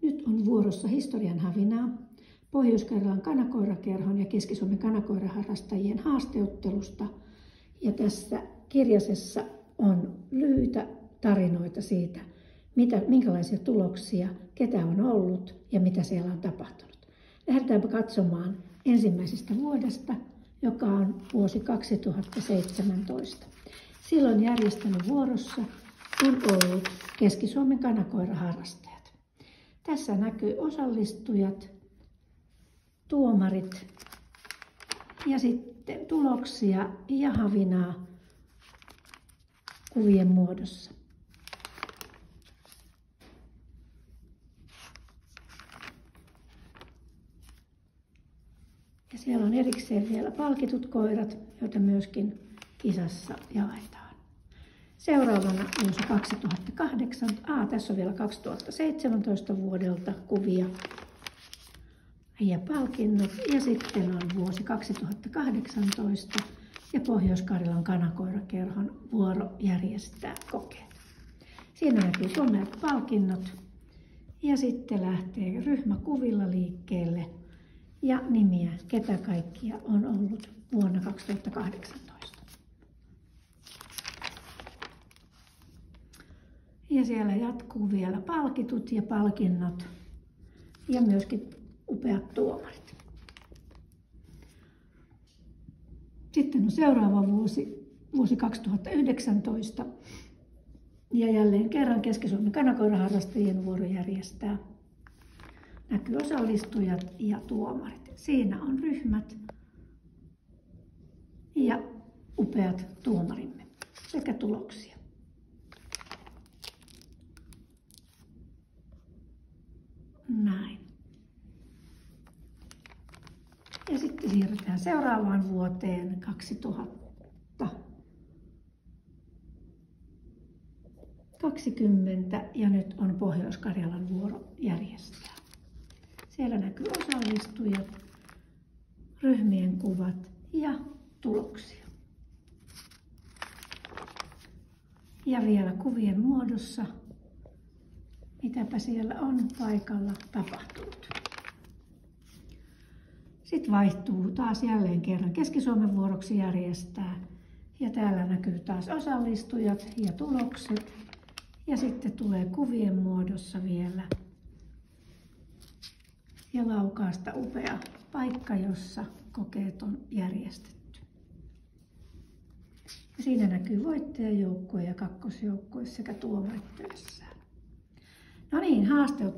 Nyt on vuorossa historian havinaa Pohjois-Karjalan kanakoirakerhon ja Keski-Suomen kanakoiraharrastajien haasteottelusta. Ja tässä kirjasessa on lyhyitä tarinoita siitä, minkälaisia tuloksia, ketä on ollut ja mitä siellä on tapahtunut. Lähdetäänpä katsomaan ensimmäisestä vuodesta, joka on vuosi 2017. Silloin järjestänyt vuorossa on ollut Keski-Suomen kanakoiraharrastajat. Tässä näkyy osallistujat, tuomarit ja sitten tuloksia ja havinaa kuvien muodossa. Ja siellä on erikseen vielä palkitut koirat, joita myöskin kisassa jaetaan. Seuraavana vuosi 2008. Tässä on vielä 2017 vuodelta kuvia ja palkinnot. Ja sitten on vuosi 2018 ja Pohjois-Karjalan kanakoirakerhon vuoro järjestää kokeet. Siinä näkyy someat palkinnot ja sitten lähtee ryhmäkuvilla liikkeelle ja nimiä, ketä kaikkia on ollut vuonna 2018. Ja siellä jatkuu vielä palkitut ja palkinnot ja myöskin upeat tuomarit. Sitten on seuraava vuosi 2019. Ja jälleen kerran Keski-Suomen kanakoiraharrastajien vuoro järjestää. Näkyy osallistujat ja tuomarit. Siinä on ryhmät ja upeat tuomarimme sekä tuloksia. Näin. Ja sitten siirrytään seuraavaan vuoteen 2020 ja nyt on Pohjois-Karjalan vuoro järjestää. Siellä näkyy osallistujat, ryhmien kuvat ja tuloksia. Ja vielä kuvien muodossa, mitäpä siellä on paikalla tapahtunut. Sitten vaihtuu taas jälleen kerran Keski-Suomen vuoroksi järjestää. Ja täällä näkyy taas osallistujat ja tulokset. Ja sitten tulee kuvien muodossa vielä. Ja Laukaasta upea paikka, jossa kokeet on järjestetty. Ja siinä näkyy voittajajoukkue ja kakkosjoukkue sekä tuomarit työssään. No niin, haasteottelu.